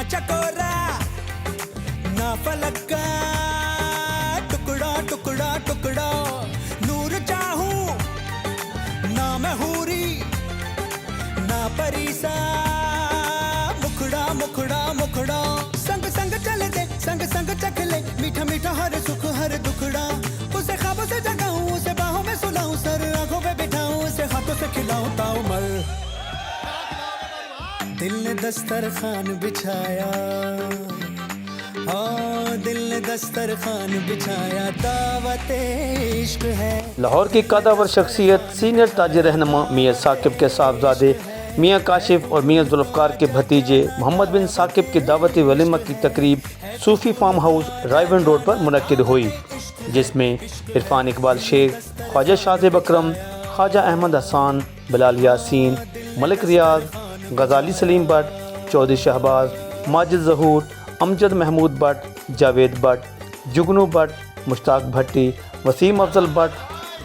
चकोरा ना फलक का टुकड़ा टुकड़ा टुकड़ा, नूर चाहूं ना मैं हूरी ना परीसा, मुखड़ा मुखड़ा मुखड़ा, संग संग चले दे संग संग चख ले, मीठा मीठा हर सुख हर दुखड़ा, उसे ख्वाबों से जगाऊं उसे बाहों में सुलाऊं, सर आंखों पे बिठाऊं उसे हाथों से खिलाऊं ताउमल। दिल ने दस्तरखान बिछाया, दिल ने दस्तरखान बिछाया, दावत इश्क है। लाहौर की कदावर शख्सियत सीनियर ताजिर रहनुमा मियाँ साकिब के साहबजादे मियाँ काशिफ और मियाँ जुल्फ़कार के भतीजे मोहम्मद बिन साकिब की दावती वलीमा की तकरीब सूफ़ी फार्म हाउस रायवन रोड पर मुनक्किद हुई, जिसमें इरफान इकबाल शेख, ख्वाजा शाहज़ेब अकरम, ख्वाजा अहमद हसन, बिलाल यासीन, मलिक रियाज, गज़ाली सलीम भट्ट, चौधरी शहबाज, माजिद ज़हूर, अमजद महमूद भट्ट, जावेद भट्ट, जुगनू भट्ट, मुश्ताक भट्टी, वसीम अफजल भट्ट,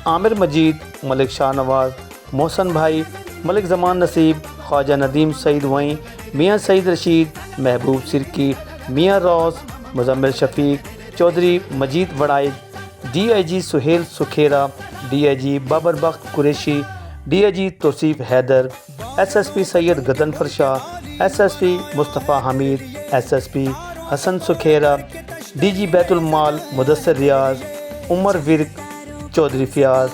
आमिर मजीद, मलिक शाहनवाज, मोहसन भाई, मलिक ज़मान नसीब, ख्वाजा नदीम सईद वहीं, मियाँ सईद रशीद, महबूब सिरकी, मियाँ रौज़, मुज़म्मिल शफ़ीक, चौधरी मजीद वड़ाइद, DIG सुहेल सुखेरा, DIG बाबर बख्त Qureshi, DIG Tauseef Haider, SSP Syed गदनफर Shah, SSP Mustafa Hamid, SSP Hasan Sukhera, DG Betul माल मुदस्सर रियाज, उमर विर्क, चौधरी फ़ियाज़,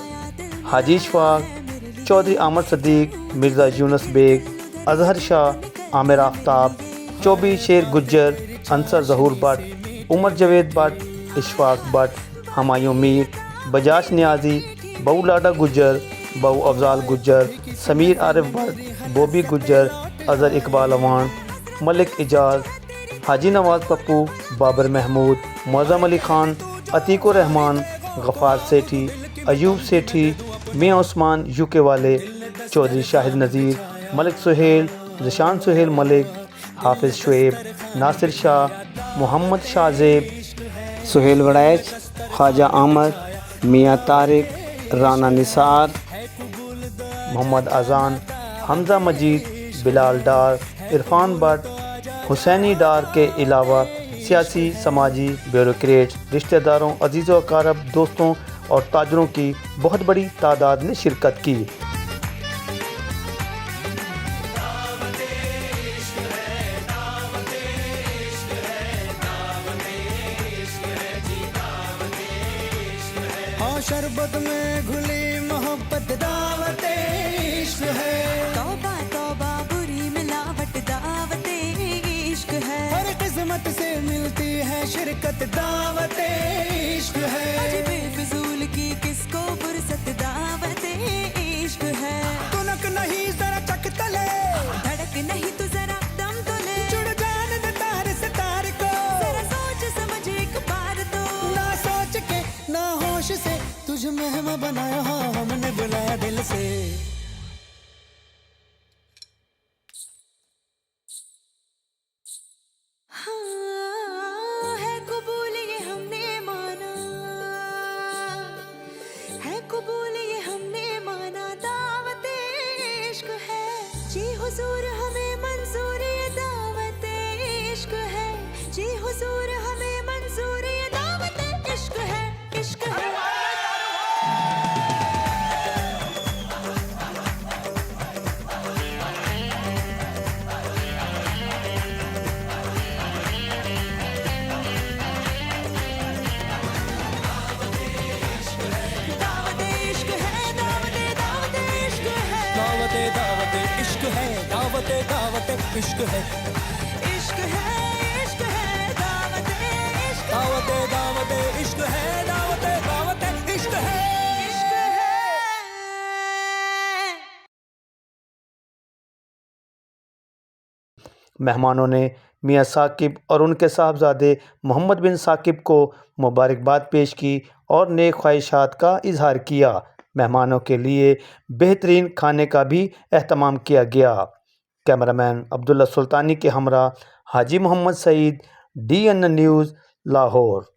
हाजी इशफ़ाक़, चौधरी आमर सदीक, मिर्ज़ा यूनुस बेग, अज़हर शाह, आमिर आफ्ताब, चौबी शेर गुज्जर, अंसर ज़हूर भट्ट, उमर जवेद भट्ट, इशफ़ाक़ भट्ट, हमायूं मीर, बजाज नियाज़ी, बऊ लाडा गुज्जर, बऊ अफ़ज़ाल गुज्जर, समीर आरिफ भट्ट, बॉबी गुज्जर, अज़हर इकबाल अवान, मलिक इजाज़, हाजी नवाज़ पप्पू, बाबर महमूद, मौज़म अली ख़ान, अतीक़ुर रहमान, गफ़ार सेठी, अयूब सेठी, मियाँ उस्मान UK वाले, चौधरी शाहिद नज़ीर, मलिक सुहेल, ज़िशान सुहेल मलिक, हाफिज़ शुएब, नासिर शाह, मोहम्मद शाहज़ेब, सुहेल वड़ैच, ख्वाजा आमर, मियाँ तारिक, राना निसार, मोहम्मद अज़ान, हमज़ा मजीद, बिलाल डार, इरफान भट्ट, हुसैनी डार के अलावा सियासी, समाजी, ब्यूरोक्रेट, रिश्तेदारों, अजीज़ों अकारब, दोस्तों और ताजरों की बहुत बड़ी तादाद ने शिरकत की। हाँ शरबत में घुली मोहब्बत दावत इश्क है, तौबा तौबा बुरी मिलावट दावत इश्क है, हर किस्मत से मिलती है शिरकत दावत इश्क है, अजी बेफिजूल की किसको फुर्सत दावत इश्क है, तुनक नहीं जरा चक तले, धड़क नहीं तो जरा दम तो ले, जुड़ जान दे तार से तार को, जरा सोच समझ एक बार तो, ना सोच के ना होश से तुझ मेहमा बनाया, हाँ हमने बुलाया दिल से। हाँ है कबूल ये हमने माना, है कबूल ये हमने माना, दावत इश्क दावत इश्क है इश्क है दावत इश्क दावत इश्क है दावत इश्क है मेहमानों ने मियां साकिब और उनके साहबजादे मोहम्मद बिन साकिब को मुबारकबाद पेश की और नेक ख्वाहिशात का इजहार किया। मेहमानों के लिए बेहतरीन खाने का भी एहतमाम किया गया। कैमरामैन अब्दुल्ला सुल्तानी के हमरा हाजी मोहम्मद सईद, DN न्यूज़, लाहौर।